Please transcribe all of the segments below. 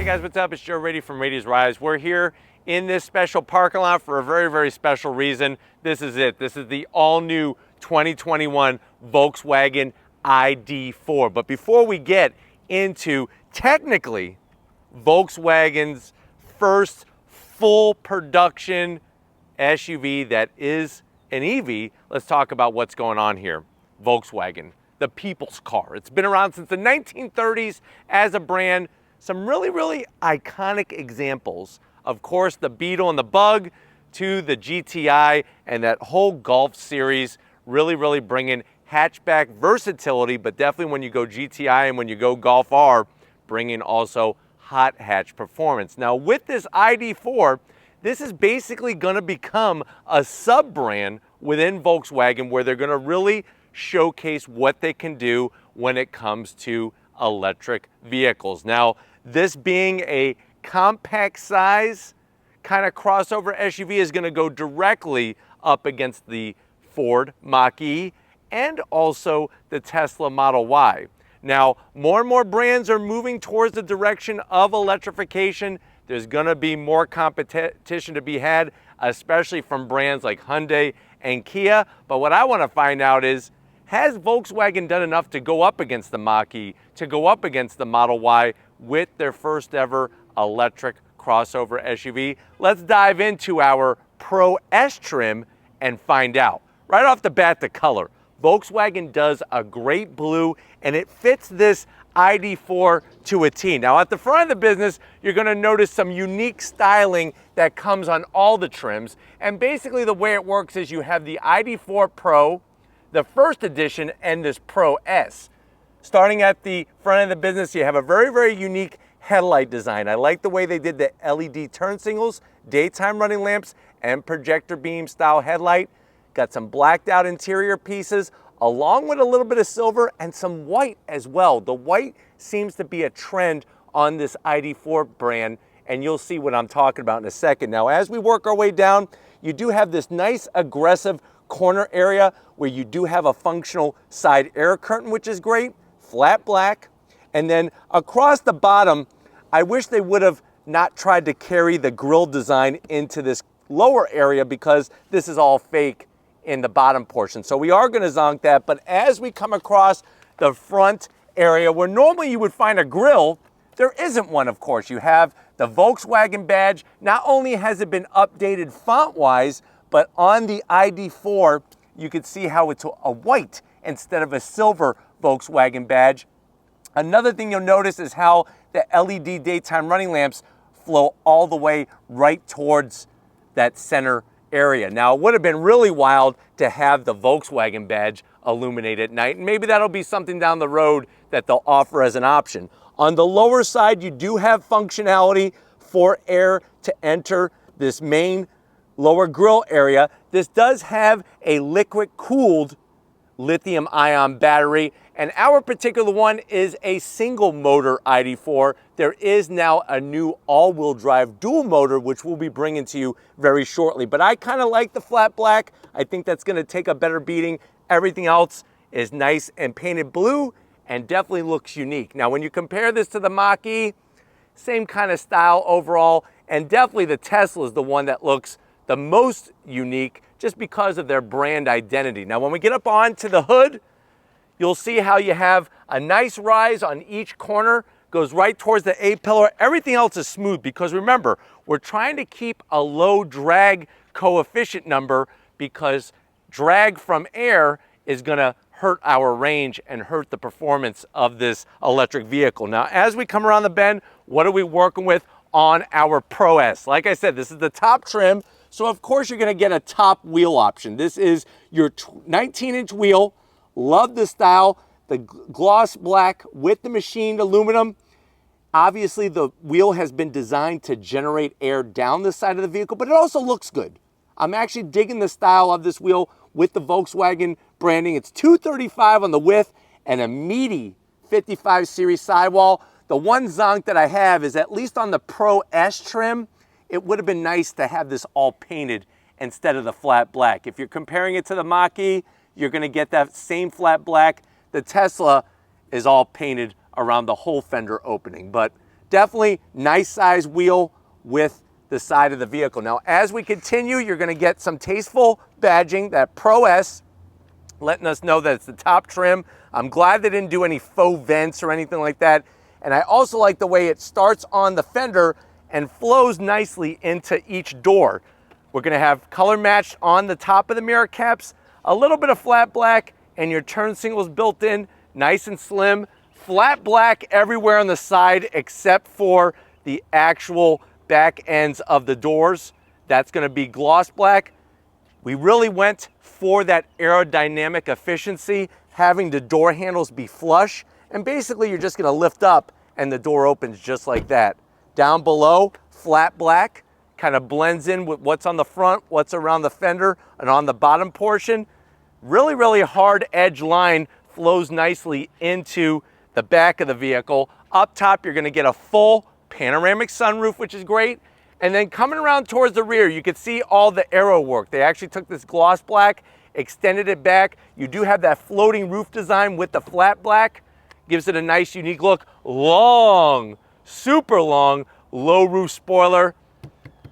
Hey guys, what's up? It's Joe Raiti from Raiti's Rise. We're here in this special parking lot for a very, very special reason. This is it. This is the all-new 2021 Volkswagen ID.4. But before we get into technically Volkswagen's first full production SUV that is an EV, let's talk about what's going on here. Volkswagen, the people's car. It's been around since the 1930s as a brand. Some really, really iconic examples. Of course, the Beetle and the Bug to the GTI and that whole Golf series, really, really bringing hatchback versatility, but definitely when you go GTI and when you go Golf R, bringing also hot hatch performance. Now with this ID.4, this is basically gonna become a sub-brand within Volkswagen where they're gonna really showcase what they can do when it comes to electric vehicles. Now, this being a compact size kind of crossover SUV is going to go directly up against the Ford Mach-E and also the Tesla Model Y. Now, more and more brands are moving towards the direction of electrification. There's going to be more competition to be had, especially from brands like Hyundai and Kia. But what I want to find out is, has Volkswagen done enough to go up against the Mach-E, to go up against the Model Y with their first ever electric crossover SUV? Let's dive into our Pro S trim and find out. Right off the bat, the color. Volkswagen does a great blue and it fits this ID.4 to a T. Now at the front of the business, you're gonna notice some unique styling that comes on all the trims. And basically the way it works is you have the ID.4 Pro, the first edition, and this Pro S. Starting at the front of the business, you have a very, very unique headlight design. I like the way they did the LED turn signals, daytime running lamps, and projector beam style headlight. Got some blacked out interior pieces, along with a little bit of silver and some white as well. The white seems to be a trend on this ID.4 brand, and you'll see what I'm talking about in a second. Now, as we work our way down, you do have this nice aggressive corner area where you do have a functional side air curtain, which is great, flat black. And then across the bottom, I wish they would have not tried to carry the grille design into this lower area because this is all fake in the bottom portion. So we are gonna zonk that, but as we come across the front area where normally you would find a grille, there isn't one, of course. You have the Volkswagen Badge. Not only has it been updated font-wise, but on the ID.4, you can see how it's a white instead of a silver Volkswagen Badge. Another thing you'll notice is how the LED daytime running lamps flow all the way right towards that center area. Now, it would have been really wild to have the Volkswagen Badge illuminate at night, and maybe that'll be something down the road that they'll offer as an option. On the lower side, you do have functionality for air to enter this main lower grille area. This does have a liquid cooled lithium ion battery, and our particular one is a single motor ID.4. There is now a new all-wheel drive dual motor, which we'll be bringing to you very shortly. But I kind of like the flat black. I think that's going to take a better beating. Everything else is nice and painted blue and definitely looks unique. Now, when you compare this to the Mach-E, same kind of style overall, and definitely the Tesla is the one that looks the most unique just because of their brand identity. Now, when we get up onto the hood, you'll see how you have a nice rise on each corner, goes right towards the A-pillar. Everything else is smooth because remember, we're trying to keep a low drag coefficient number because drag from air is gonna hurt our range and hurt the performance of this electric vehicle. Now, as we come around the bend, what are we working with on our Pro S? Like I said, this is the top trim. So of course you're gonna get a top wheel option. This is your 19-inch wheel. Love the style, the gloss black with the machined aluminum. Obviously the wheel has been designed to generate air down the side of the vehicle, but it also looks good. I'm actually digging the style of this wheel with the Volkswagen branding. It's 235 on the width and a meaty 55 series sidewall. The one zonk that I have is at least on the Pro S trim, it would have been nice to have this all painted instead of the flat black. If you're comparing it to the Mach-E, you're gonna get that same flat black. The Tesla is all painted around the whole fender opening, but definitely nice size wheel with the side of the vehicle. Now, as we continue, you're gonna get some tasteful badging, that Pro S, letting us know that it's the top trim. I'm glad they didn't do any faux vents or anything like that. And I also like the way it starts on the fender and flows nicely into each door. We're gonna have color matched on the top of the mirror caps, a little bit of flat black, and your turn signals built in, nice and slim. Flat black everywhere on the side except for the actual back ends of the doors. That's gonna be gloss black. We really went for that aerodynamic efficiency, having the door handles be flush, and basically you're just gonna lift up and the door opens just like that. Down below, flat black, kind of blends in with what's on the front, what's around the fender, and on the bottom portion. Really, really hard edge line flows nicely into the back of the vehicle. Up top, you're gonna get a full panoramic sunroof, which is great. And then coming around towards the rear, you can see all the aero work. They actually took this gloss black, extended it back. You do have that floating roof design with the flat black. Gives it a nice, unique look. Long, super long, low roof spoiler.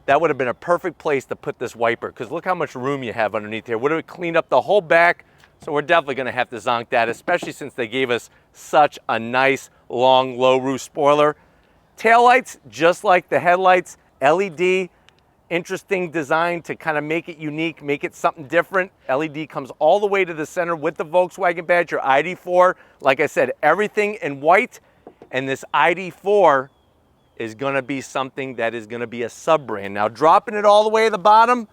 That would have been a perfect place to put this wiper, because look how much room you have underneath here. Would have cleaned up the whole back. So we're definitely gonna have to zonk that, especially since they gave us such a nice, long, low roof spoiler. Taillights, just like the headlights, LED, interesting design to kind of make it unique, make it something different. LED comes all the way to the center with the Volkswagen Badge, your ID.4. Like I said, everything in white, and this ID.4 is gonna be something that is gonna be a sub-brand. Now, dropping it all the way to the bottom,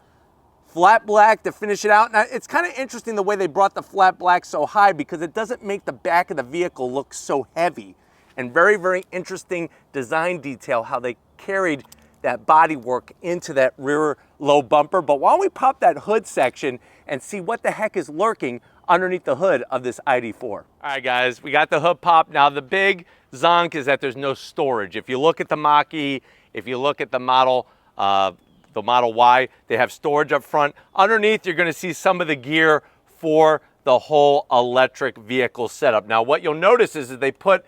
flat black to finish it out. Now, it's kind of interesting the way they brought the flat black so high, because it doesn't make the back of the vehicle look so heavy. And very, very interesting design detail, how they carried that body work into that rear low bumper. But why don't we pop that hood section and see what the heck is lurking underneath the hood of this ID.4. All right, guys, we got the hood pop. Now, the big zonk is that there's no storage. If you look at the Mach-E, if you look at the Model Y, they have storage up front. Underneath, you're gonna see some of the gear for the whole electric vehicle setup. Now, what you'll notice is that they put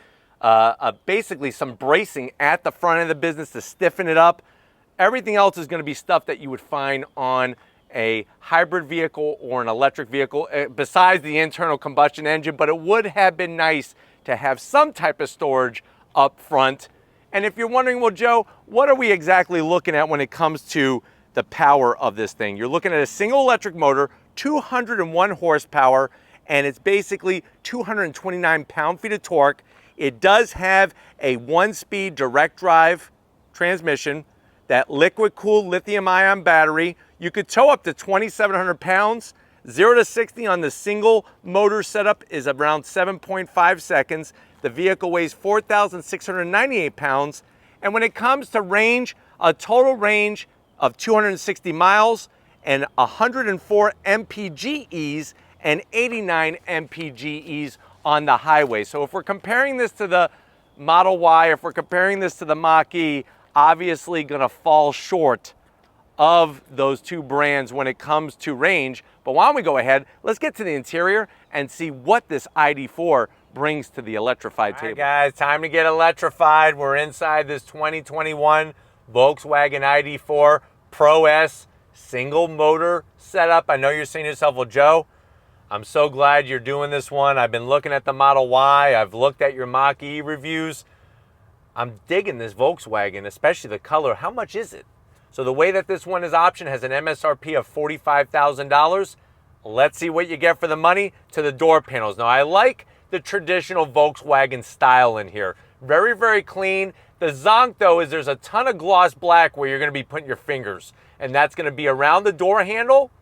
basically some bracing at the front of the business to stiffen it up. Everything else is gonna be stuff that you would find on a hybrid vehicle or an electric vehicle, besides the internal combustion engine, but it would have been nice to have some type of storage up front. And if you're wondering, well, Joe, what are we exactly looking at when it comes to the power of this thing? You're looking at a single electric motor, 201 horsepower, and it's basically 229 pound-feet of torque. It does have a 1-speed direct drive transmission, that liquid-cooled lithium-ion battery. You could tow up to 2,700 pounds. 0 to 60 on the single motor setup is around 7.5 seconds. The vehicle weighs 4,698 pounds. And when it comes to range, a total range of 260 miles and 104 mpges and 89 mpges on the highway. So if we're comparing this to the Model Y, if we're comparing this to the Mach-E, obviously gonna fall short of those two brands when it comes to range. But why don't we go ahead, let's get to the interior and see what this ID.4 brings to the electrified table. All right, guys, time to get electrified. We're inside this 2021 Volkswagen ID.4 Pro S single motor setup. I know you're saying to yourself, well, Joe, I'm so glad you're doing this one. I've been looking at the Model Y. I've looked at your Mach-E reviews. I'm digging this Volkswagen, especially the color. How much is it? So the way that this one is optioned has an MSRP of $45,000. Let's see what you get for the money. To the door panels. Now, I like the traditional Volkswagen style in here. Very, very clean. The zonk, though, is there's a ton of gloss black where you're going to be putting your fingers. And that's going to be around the door handle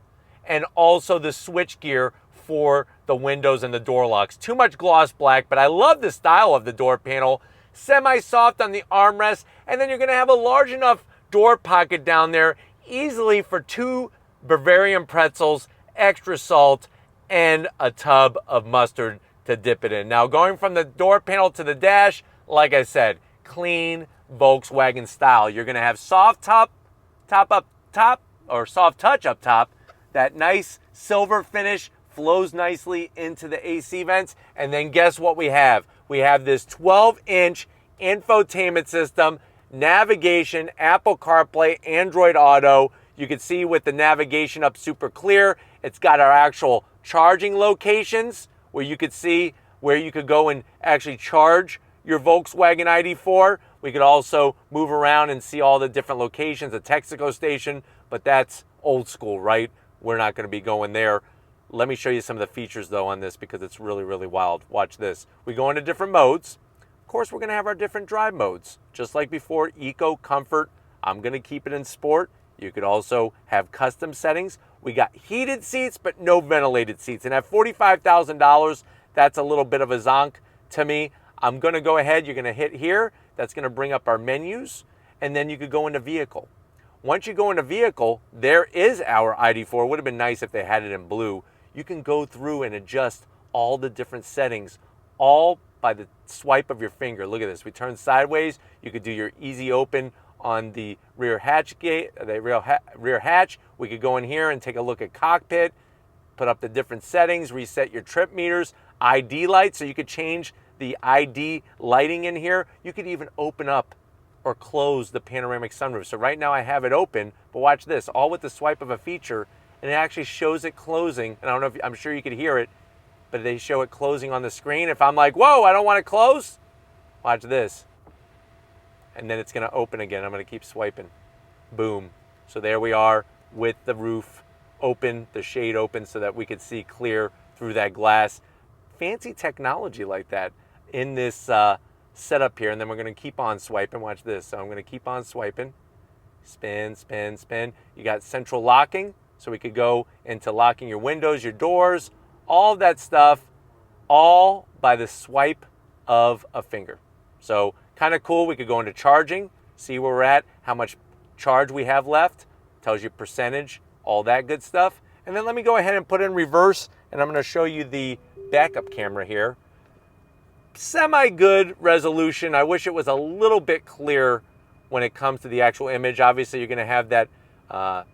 and also the switch gear for the windows and the door locks. Too much gloss black, but I love the style of the door panel. Semi-soft on the armrest, and then you're going to have a large enough door pocket down there easily for 2 Bavarian pretzels, extra salt, and a tub of mustard to dip it in. Now, going from the door panel to the dash, like I said, clean Volkswagen style. You're going to have soft soft touch up top. That nice silver finish flows nicely into the AC vents. And then guess what we have? We have this 12-inch infotainment system, navigation, Apple CarPlay, Android Auto. You can see with the navigation up super clear. It's got our actual charging locations where you could see where you could go and actually charge your Volkswagen ID.4. We could also move around and see all the different locations, a Texaco station, but that's old school, right? We're not going to be going there. Let me show you some of the features though on this because it's really, really wild. Watch this. We go into different modes. Of course, we're going to have our different drive modes. Just like before, eco, comfort. I'm going to keep it in sport. You could also have custom settings. We got heated seats, but no ventilated seats. And at $45,000, that's a little bit of a zonk to me. I'm going to go ahead. You're going to hit here. That's going to bring up our menus. And then you could go into vehicle. Once you go into vehicle, there is our ID.4. It would have been nice if they had it in blue. You can go through and adjust all the different settings, all by the swipe of your finger. Look at this. We turn sideways. You could do your easy open on the rear hatch gate, the rear hatch. We could go in here and take a look at cockpit, put up the different settings, reset your trip meters, ID lights, so you could change the ID lighting in here. You could even open up or close the panoramic sunroof. So right now I have it open, but watch this, all with the swipe of a feature, and it actually shows it closing. And I don't know if, I'm sure you could hear it, but they show it closing on the screen. If I'm like, whoa, I don't want to close, watch this. And then it's going to open again. I'm going to keep swiping. Boom. So there we are with the roof open, the shade open so that we could see clear through that glass. Fancy technology like that in this setup here. And then we're going to keep on swiping. Watch this. So I'm going to keep on swiping. Spin, spin, spin. You got central locking. So we could go into locking your windows, your doors, all of that stuff, all by the swipe of a finger. So kind of cool. We could go into charging, see where we're at, how much charge we have left, tells you percentage, all that good stuff. And then let me go ahead and put in reverse, and I'm going to show you the backup camera here. Semi-good resolution. I wish it was a little bit clearer when it comes to the actual image. Obviously, you're going to have that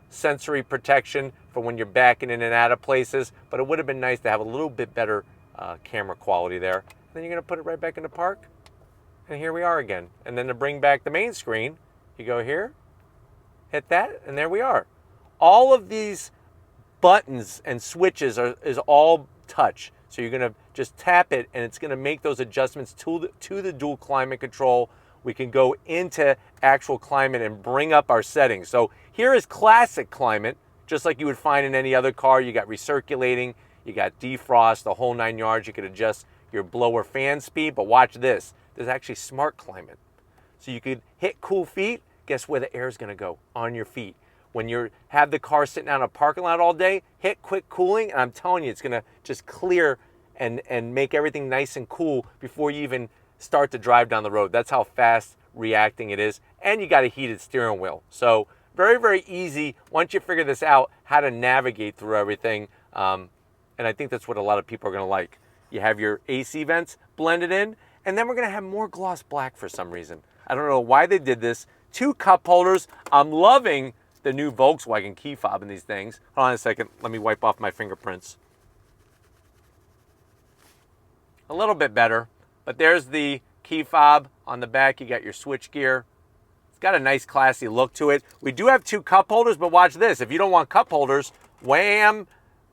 sensory protection for when you're backing in and out of places, but it would have been nice to have a little bit better camera quality there. Then you're going to put it right back into park, and here we are again. And then to bring back the main screen, you go here, hit that, and there we are. All of these buttons and switches is all touch. So you're going to just tap it, and it's going to make those adjustments to the dual climate control. We can go into actual climate and bring up our settings. So here is classic climate, just like you would find in any other car. You got recirculating, you got defrost, the whole 9 yards. You could adjust your blower fan speed, but watch this. There's actually smart climate. So you could hit cool feet. Guess where the air is going to go? On your feet. When you have the car sitting out in a parking lot all day, hit quick cooling, and I'm telling you, it's going to just clear and make everything nice and cool before you even start to drive down the road. That's how fast reacting it is. And you got a heated steering wheel. So very, very easy once you figure this out, how to navigate through everything. And I think that's what a lot of people are going to like. You have your AC vents blended in, and then we're going to have more gloss black for some reason. I don't know why they did this. 2 cup holders. I'm loving the new Volkswagen Key Fob in these things. Hold on a second. Let me wipe off my fingerprints. A little bit better, but there's the key fob on the back. You got your switch gear. It's got a nice classy look to it. We do have 2 cup holders, but watch this. If you don't want cup holders, wham,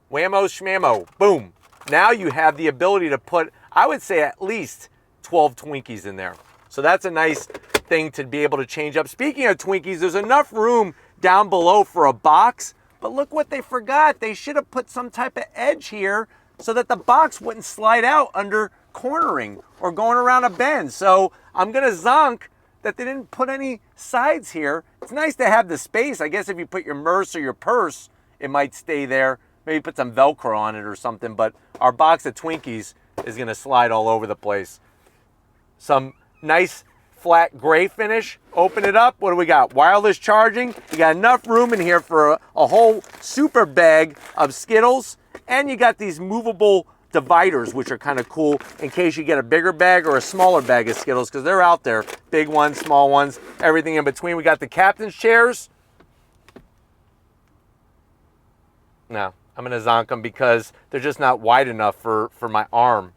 whammo schmammo, boom. Now you have the ability to put, I would say, at least 12 Twinkies in there. So that's a nice thing to be able to change up. Speaking of Twinkies, there's enough room down below for a box, but look what they forgot. They should have put some type of edge here so that the box wouldn't slide out under cornering or going around a bend. So I'm gonna zonk that they didn't put any sides here. It's nice to have the space. I guess if you put your Merce or your purse, it might stay there. Maybe put some Velcro on it or something, but our box of Twinkies is gonna slide all over the place. Some nice flat gray finish. Open it up. What do we got? Wireless charging. You got enough room in here for a whole super bag of Skittles. And you got these movable dividers, which are kind of cool in case you get a bigger bag or a smaller bag of Skittles, because they're out there. Big ones, small ones, everything in between. We got the captain's chairs. No, I'm going to zonk them because they're just not wide enough for my arm.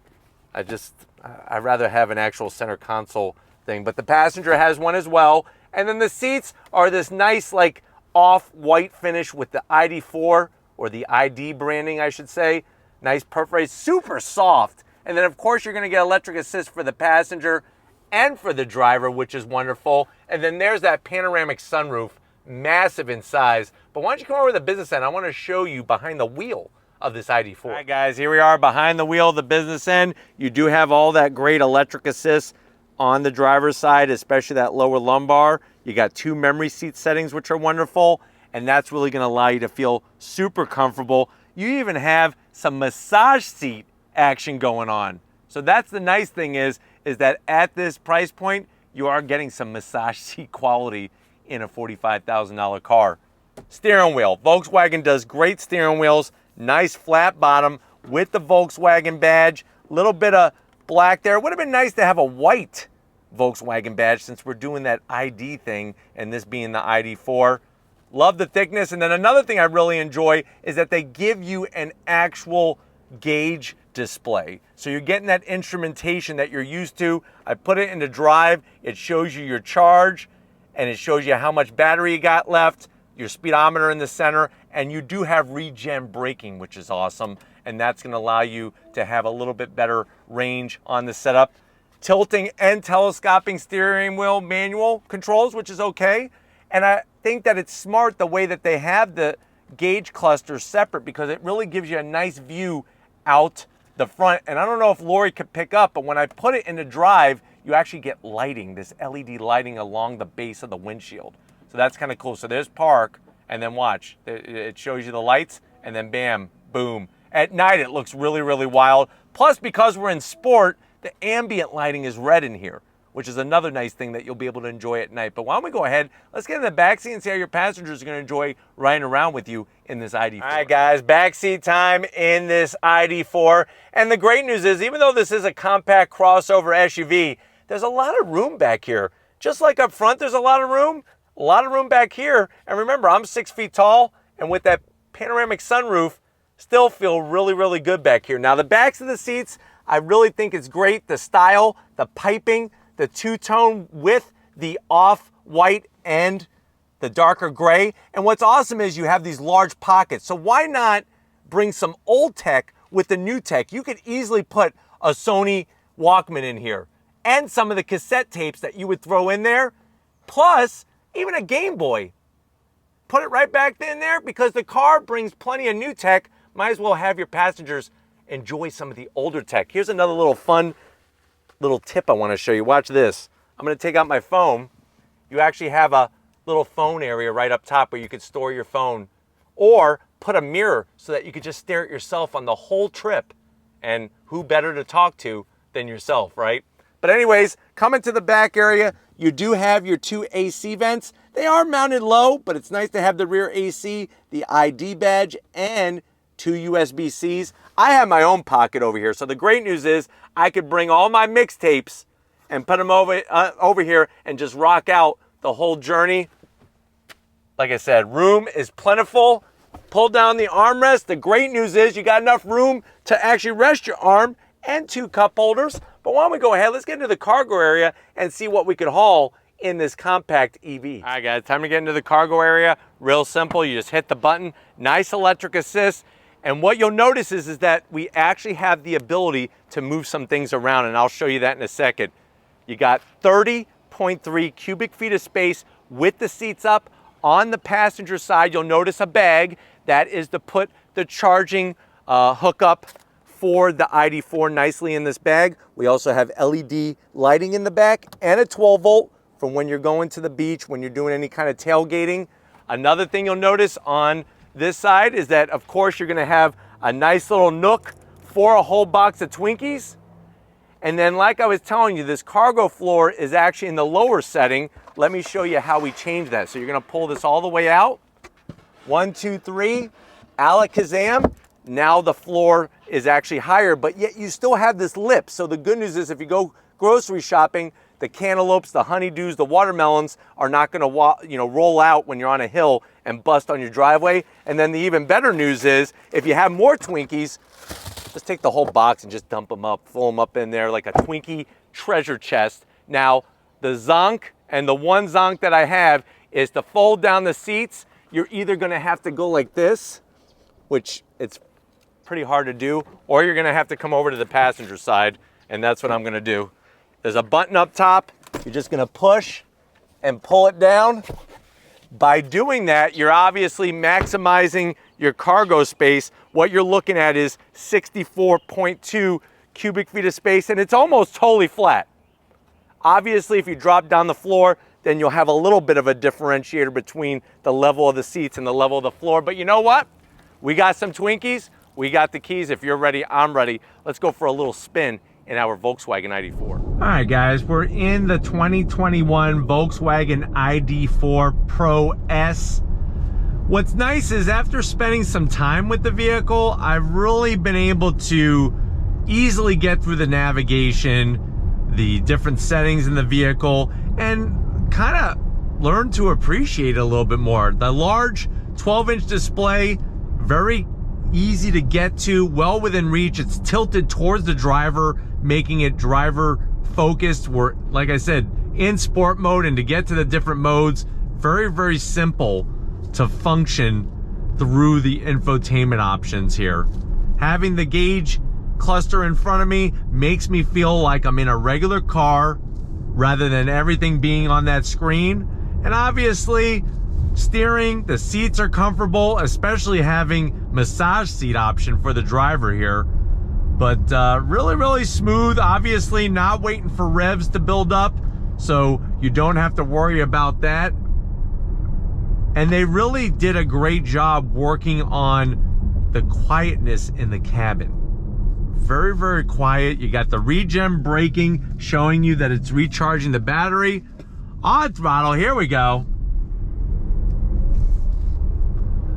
I'd rather have an actual center console thing, but the passenger has one as well. And then the seats are this nice like off-white finish with the ID.4 or the ID branding, I should say. Nice perforated, super soft. And then of course you're gonna get electric assist for the passenger and for the driver, which is wonderful. And then there's that panoramic sunroof, massive in size. But why don't you come over to the business end? I wanna show you behind the wheel of this ID.4. All right guys, here we are behind the wheel of the business end. You do have all that great electric assist on the driver's side, especially that lower lumbar. You got 2 memory seat settings, which are wonderful. And that's really gonna allow you to feel super comfortable. You even have some massage seat action going on. So that's the nice thing is that at this price point, you are getting some massage seat quality in a $45,000 car. Steering wheel. Volkswagen does great steering wheels. Nice flat bottom with the Volkswagen badge. Little bit of black there. Would have been nice to have a white Volkswagen badge since we're doing that ID thing and this being the ID.4. Love the thickness. And then another thing I really enjoy is that they give you an actual gauge display. So you're getting that instrumentation that you're used to. I put it into drive. It shows you your charge and it shows you how much battery you got left, your speedometer in the center, and you do have regen braking, which is awesome. And that's gonna allow you to have a little bit better range on the setup. Tilting and telescoping steering wheel manual controls, which is okay. And I think that it's smart the way that they have the gauge cluster separate because it really gives you a nice view out the front. And I don't know if Lori could pick up, but when I put it into drive, you actually get lighting, this LED lighting along the base of the windshield. So that's kind of cool. So there's park, and then watch. It shows you the lights, and then bam, boom. At night, it looks really, really wild. Plus, because we're in sport, the ambient lighting is red in here, which is another nice thing that you'll be able to enjoy at night. But why don't we go ahead, let's get in the backseat and see how your passengers are gonna enjoy riding around with you in this ID.4. All right guys, backseat time in this ID.4. And the great news is, even though this is a compact crossover SUV, there's a lot of room back here. Just like up front, there's a lot of room back here. And remember, I'm 6 feet tall, and with that panoramic sunroof, still feel really, really good back here. Now the backs of the seats, I really think it's great. The style, the piping, the two-tone with the off-white and the darker gray. And what's awesome is you have these large pockets. So why not bring some old tech with the new tech? You could easily put a Sony Walkman in here and some of the cassette tapes that you would throw in there, plus even a Game Boy. Put it right back in there because the car brings plenty of new tech. Might as well have your passengers enjoy some of the older tech. Here's another little fun little tip I want to show you. Watch this. I'm going to take out my phone. You actually have a little phone area right up top where you could store your phone, or put a mirror so that you could just stare at yourself on the whole trip. And who better to talk to than yourself, right? But anyways, coming to the back area, you do have your 2 AC vents. They are mounted low, but it's nice to have the rear AC, the ID badge, and 2 USB-Cs. I have my own pocket over here. So the great news is I could bring all my mixtapes and put them over here and just rock out the whole journey. Like I said, room is plentiful. Pull down the armrest. The great news is you got enough room to actually rest your arm and 2 cup holders. But why don't we go ahead, let's get into the cargo area and see what we could haul in this compact EV. All right guys, time to get into the cargo area. Real simple, you just hit the button. Nice electric assist. And what you'll notice is that we actually have the ability to move some things around, and I'll show you that in a second. You got 30.3 cubic feet of space with the seats up. On the passenger side, you'll notice a bag. That is to put the charging hookup for the ID.4 nicely in this bag. We also have LED lighting in the back and a 12 volt from when you're going to the beach, when you're doing any kind of tailgating. Another thing you'll notice on this side is that, of course, you're gonna have a nice little nook for a whole box of Twinkies. And then, like I was telling you, this cargo floor is actually in the lower setting. Let me show you how we change that. So you're gonna pull this all the way out. 1, 2, 3, alakazam. Now the floor is actually higher, but yet you still have this lip. So the good news is if you go grocery shopping, the cantaloupes, the honeydews, the watermelons are not gonna roll out when you're on a hill and bust on your driveway. And then the even better news is if you have more Twinkies, just take the whole box and just dump them up, fill them up in there like a Twinkie treasure chest. Now, The zonk, and the one zonk that I have, is to fold down the seats. You're either gonna have to go like this, which it's pretty hard to do, or you're gonna have to come over to the passenger side, and that's what I'm gonna do. There's a button up top. You're just gonna push and pull it down. By doing that, you're obviously maximizing your cargo space. What you're looking at is 64.2 cubic feet of space, and it's almost totally flat. Obviously, if you drop down the floor, then you'll have a little bit of a differentiator between the level of the seats and the level of the floor. But you know what? We got some Twinkies. We got the keys. If you're ready, I'm ready. Let's go for a little spin in our Volkswagen ID.4. All right, guys, we're in the 2021 Volkswagen ID.4 Pro S. What's nice is after spending some time with the vehicle, I've really been able to easily get through the navigation, the different settings in the vehicle, and kind of learn to appreciate it a little bit more. The large 12-inch display, very easy to get to, well within reach. It's tilted towards the driver, making it driver focused. We're, like I said, in sport mode, and to get to the different modes, very, very simple to function through the infotainment options here. Having the gauge cluster in front of me makes me feel like I'm in a regular car rather than everything being on that screen. And obviously, steering, the seats are comfortable, especially having massage seat option for the driver here. But really, really smooth. Obviously not waiting for revs to build up, so you don't have to worry about that. And they really did a great job working on the quietness in the cabin. Very, very quiet. You got the regen braking showing you that it's recharging the battery. On throttle, here we go.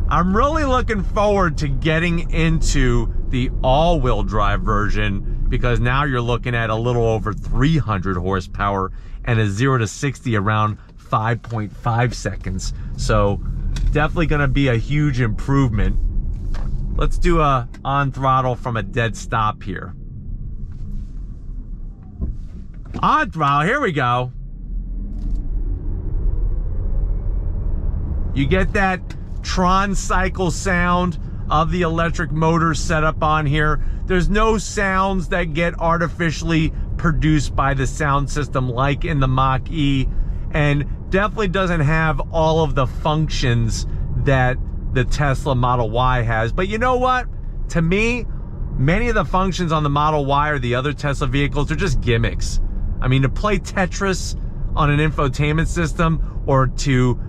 I'm really looking forward to getting into the all-wheel drive version, because now you're looking at a little over 300 horsepower and a 0 to 60 around 5.5 seconds. So definitely going to be a huge improvement. Let's do a on throttle from a dead stop here. On throttle, here we go. You get that Tron cycle sound of the electric motor set up on here. There's no sounds that get artificially produced by the sound system like in the Mach-E, and definitely doesn't have all of the functions that the Tesla Model Y has. But you know what? To me, many of the functions on the Model Y or the other Tesla vehicles are just gimmicks. I mean, to play Tetris on an infotainment system, or to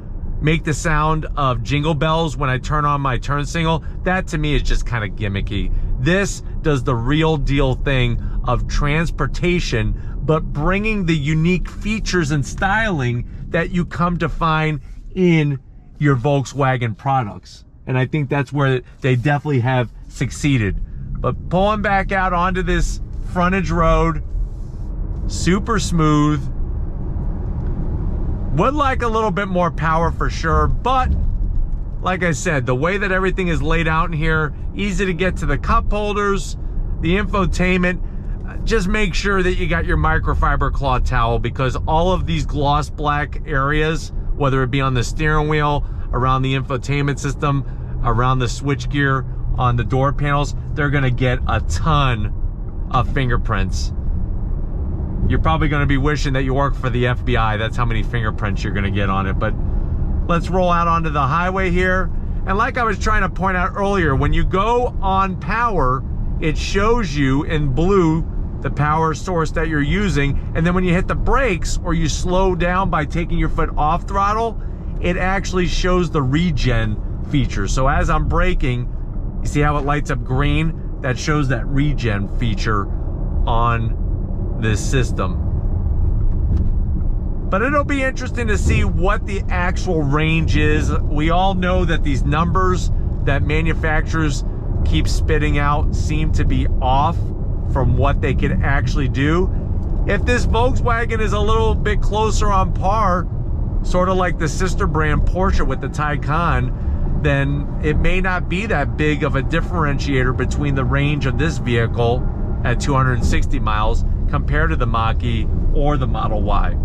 make the sound of jingle bells when I turn on my turn signal, that to me is just kind of gimmicky. This does the real deal thing of transportation, but bringing the unique features and styling that you come to find in your Volkswagen products. And I think that's where they definitely have succeeded. But pulling back out onto this frontage road, super smooth. Would like a little bit more power for sure, but like I said, the way that everything is laid out in here, easy to get to the cup holders, the infotainment. Just make sure that you got your microfiber cloth towel, because all of these gloss black areas, whether it be on the steering wheel, around the infotainment system, around the switchgear, on the door panels, they're gonna get a ton of fingerprints. You're probably gonna be wishing that you work for the FBI. That's how many fingerprints you're gonna get on it. But let's roll out onto the highway here. And like I was trying to point out earlier, when you go on power, it shows you in blue the power source that you're using. And then when you hit the brakes or you slow down by taking your foot off throttle, it actually shows the regen feature. So as I'm braking, you see how it lights up green? That shows that regen feature on this system. But it'll be interesting to see what the actual range is. We all know that these numbers that manufacturers keep spitting out seem to be off from what they could actually do. If this Volkswagen is a little bit closer on par, sort of like the sister brand Porsche with the Taycan, then it may not be that big of a differentiator between the range of this vehicle at 260 miles compared to the Mach-E or the Model Y.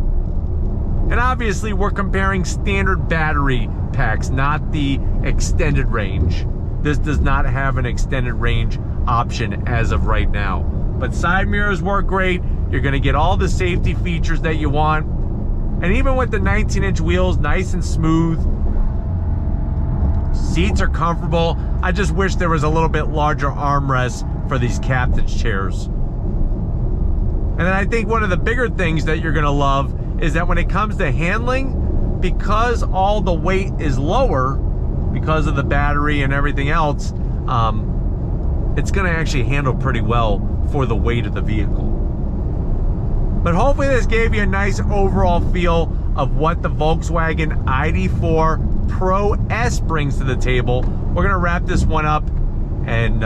And obviously we're comparing standard battery packs, not the extended range. This does not have an extended range option as of right now. But side mirrors work great. You're gonna get all the safety features that you want. And even with the 19-inch wheels, nice and smooth. Seats are comfortable. I just wish there was a little bit larger armrests for these captain's chairs. And then I think one of the bigger things that you're gonna love is that when it comes to handling, because all the weight is lower, because of the battery and everything else, it's gonna actually handle pretty well for the weight of the vehicle. But hopefully this gave you a nice overall feel of what the Volkswagen ID.4 Pro S brings to the table. We're gonna wrap this one up and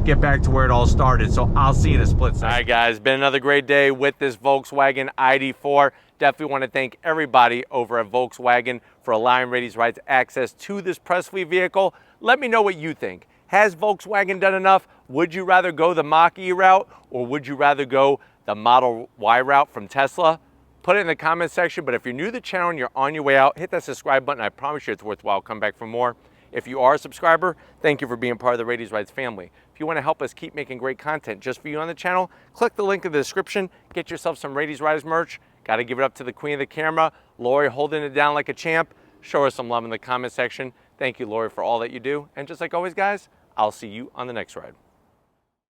get back to where it all started. So I'll see you in a split second. All right, guys, been another great day with this Volkswagen ID.4. Definitely want to thank everybody over at Volkswagen for allowing Raiti's Rides access to this press fleet vehicle. Let me know what you think. Has Volkswagen done enough? Would you rather go the Mach-E route, or would you rather go the Model Y route from Tesla? Put it in the comment section. But if you're new to the channel and you're on your way out, hit that subscribe button. I promise you it's worthwhile. Come back for more. If you are a subscriber, thank you for being part of the Raiti's Rides family. If you want to help us keep making great content just for you on the channel, click the link in the description. Get yourself some Raiti's Rides merch. Got to give it up to the queen of the camera, Lori, holding it down like a champ. Show her some love in the comment section. Thank you, Lori, for all that you do. And just like always, guys, I'll see you on the next ride.